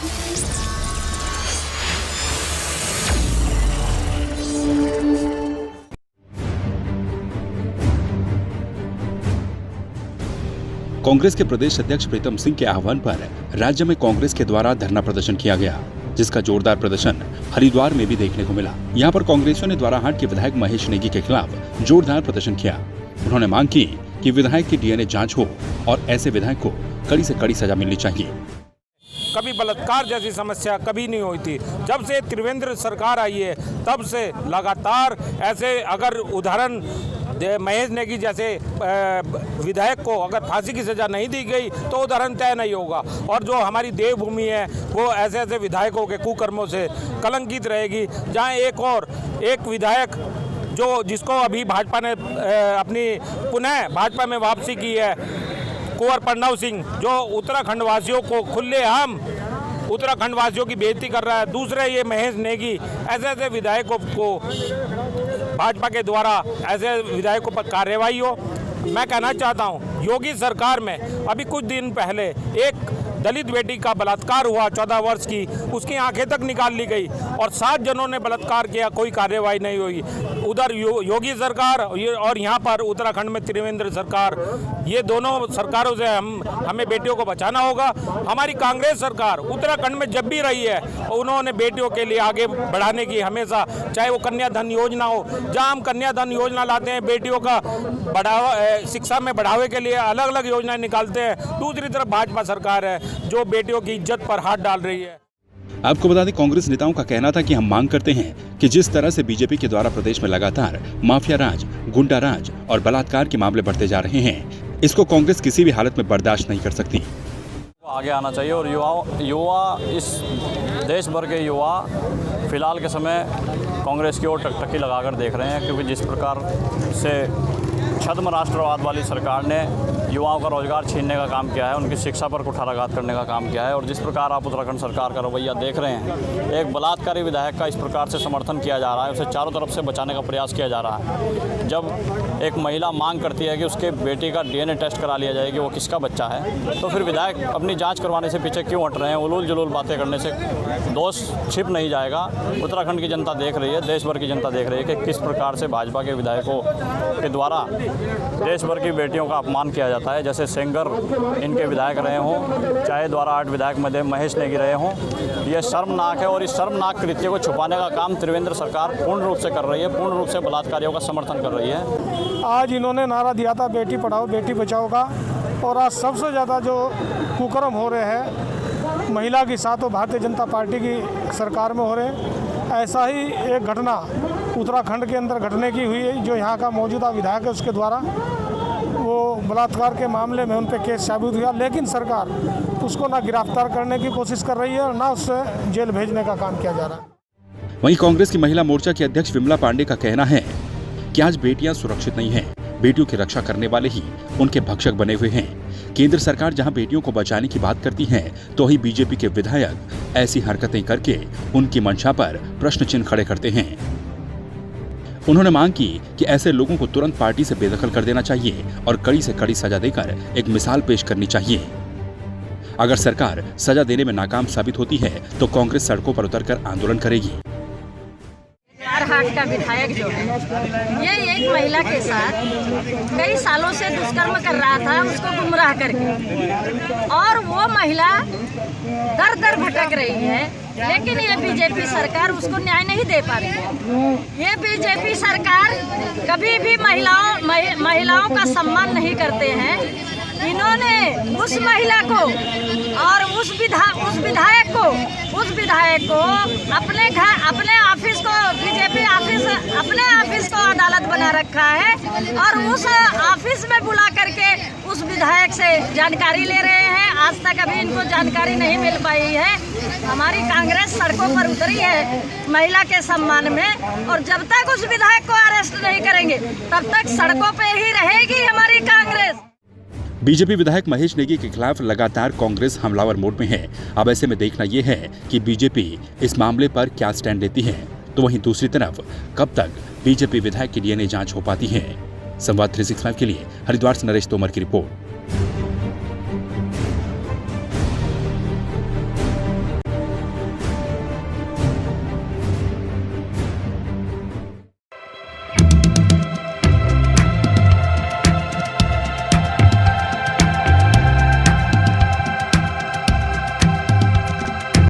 कांग्रेस के प्रदेश अध्यक्ष प्रीतम सिंह के आह्वान पर राज्य में कांग्रेस के द्वारा धरना प्रदर्शन किया गया, जिसका जोरदार प्रदर्शन हरिद्वार में भी देखने को मिला। यहाँ पर कांग्रेसियों ने द्वाराहाट के विधायक महेश नेगी के खिलाफ जोरदार प्रदर्शन किया। उन्होंने मांग की कि विधायक की डीएनए जांच हो और ऐसे विधायक को कड़ी से कड़ी सजा मिलनी चाहिए। कभी बलात्कार जैसी समस्या कभी नहीं हुई थी। जब से त्रिवेंद्र सरकार आई है तब से लगातार ऐसे, अगर उदाहरण महेश नेगी जैसे विधायक को अगर फांसी की सजा नहीं दी गई तो उदाहरण तय नहीं होगा, और जो हमारी देवभूमि है वो ऐसे ऐसे विधायकों के कुकर्मों से कलंकित रहेगी। जहाँ एक विधायक जिसको अभी भाजपा ने अपनी पुनः भाजपा में वापसी की है, कुंवर प्रणव सिंह, जो उत्तराखंड वासियों को खुलेआम उत्तराखंड वासियों की बेइज्जती कर रहा है। दूसरे ये महेश नेगी, ऐसे ऐसे विधायकों को भाजपा के द्वारा ऐसे विधायकों पर कार्रवाई हो। मैं कहना चाहता हूँ, योगी सरकार में अभी कुछ दिन पहले एक दलित बेटी का बलात्कार हुआ 14 वर्ष की, उसकी आंखें तक निकाल ली गई और 7 जनों ने बलात्कार किया, कोई कार्रवाई नहीं हुई। उधर योगी सरकार और यहाँ पर उत्तराखंड में त्रिवेंद्र सरकार, ये दोनों सरकारों से हमें बेटियों को बचाना होगा। हमारी कांग्रेस सरकार उत्तराखंड में जब भी रही है उन्होंने बेटियों के लिए आगे बढ़ाने की हमेशा, चाहे वो कन्याधन योजना हो, जहाँ हम कन्याधन योजना लाते हैं, बेटियों का बढ़ावा, शिक्षा में बढ़ावे के लिए अलग अलग योजनाएं निकालते हैं। दूसरी तरफ भाजपा सरकार है जो बेटियों की इज्जत पर हाथ डाल रही है। आपको बता दें, कांग्रेस नेताओं का कहना था कि हम मांग करते हैं कि जिस तरह से बीजेपी के द्वारा प्रदेश में लगातार माफिया राज, गुंडा राज और बलात्कार के मामले बढ़ते जा रहे हैं, इसको कांग्रेस किसी भी हालत में बर्दाश्त नहीं कर सकती। आगे आना चाहिए और युवा इस देश भर के युवा फिलहाल के समय कांग्रेस की ओर टकटकी लगाकर देख रहे हैं, क्योंकि जिस प्रकार से छद्म राष्ट्रवाद वाली सरकार ने युवाओं का रोजगार छीनने का काम किया है, उनकी शिक्षा पर कुठाराघात करने का काम किया है, और जिस प्रकार आप उत्तराखंड सरकार का रवैया देख रहे हैं, एक बलात्कारी विधायक का इस प्रकार से समर्थन किया जा रहा है, उसे चारों तरफ से बचाने का प्रयास किया जा रहा है। जब एक महिला मांग करती है कि उसके बेटी का डीएनए टेस्ट करा लिया जाए कि वो किसका बच्चा है, तो फिर विधायक अपनी जाँच करवाने से पीछे क्यों हट रहे हैं? उलूल जुलूल बातें करने से दोष छिप नहीं जाएगा। उत्तराखंड की जनता देख रही है, देश भर की जनता देख रही है कि किस प्रकार से भाजपा के विधायकों के द्वारा देश भर की बेटियों का अपमान किया जाता है। जैसे सेंगर इनके विधायक रहे हों, चाहे द्वाराहाट विधायक महेश नेगी रहे हों, ये शर्मनाक है। और इस शर्मनाक कृत्य को छुपाने का काम त्रिवेंद्र सरकार पूर्ण रूप से कर रही है, पूर्ण रूप से बलात्कारियों का समर्थन कर रही है। आज इन्होंने नारा दिया था बेटी पढ़ाओ बेटी बचाओ का, और आज सबसे ज़्यादा जो कुकर्म हो रहे हैं महिला के साथ वो भारतीय जनता पार्टी की सरकार में हो रहे हैं। ऐसा ही एक घटना उत्तराखंड के अंदर घटने की हुई है, जो यहाँ का मौजूदा विधायक है उसके द्वारा वो बलात्कार के मामले में उन पर केस साबित हुआ, लेकिन सरकार उसको ना गिरफ्तार करने की कोशिश कर रही है और ना उससे जेल भेजने का काम किया जा रहा है। वहीं कांग्रेस की महिला मोर्चा की अध्यक्ष विमला पांडे का कहना है कि आज बेटियां सुरक्षित नहीं हैं, बेटियों की रक्षा करने वाले ही उनके भक्षक बने हुए हैं। केंद्र सरकार जहां बेटियों को बचाने की बात करती है, तो ही बीजेपी के विधायक ऐसी हरकतें करके उनकी मंशा पर प्रश्न चिन्ह खड़े करते हैं। उन्होंने मांग की कि ऐसे लोगों को तुरंत पार्टी से बेदखल कर देना चाहिए और कड़ी से कड़ी सजा देकर एक मिसाल पेश करनी चाहिए। अगर सरकार सजा देने में नाकाम साबित होती है तो कांग्रेस सड़कों पर उतरकर आंदोलन करेगी। द्वाराहाट का विधायक जो है, ये एक महिला के साथ कई सालों से दुष्कर्म कर रहा था, उसको गुमराह करके, और वो महिला दर दर भटक रही है, लेकिन ये बीजेपी सरकार उसको न्याय नहीं दे पा रही है। ये बीजेपी सरकार कभी भी महिलाओं का सम्मान नहीं करते हैं। इन्होंने उस महिला को और उस विधायक को अपने घर, अपने ऑफिस को, बीजेपी ऑफिस, अपने ऑफिस को अदालत बना रखा है, और उस ऑफिस में बुला करके उस विधायक से जानकारी ले रहे हैं। आज तक अभी इनको जानकारी नहीं मिल पाई है। हमारी कांग्रेस सड़कों पर उतरी है महिला के सम्मान में, और जब तक उस विधायक को अरेस्ट नहीं करेंगे तब तक सड़कों पे ही रहेगी हमारी कांग्रेस। बीजेपी विधायक महेश नेगी के खिलाफ लगातार कांग्रेस हमलावर मोड में है। अब ऐसे में देखना यह है कि बीजेपी इस मामले पर क्या स्टैंड लेती है, तो वहीं दूसरी तरफ कब तक बीजेपी विधायक की डीएनए जांच हो पाती है। संवाद 365 के लिए हरिद्वार से नरेश तोमर की रिपोर्ट।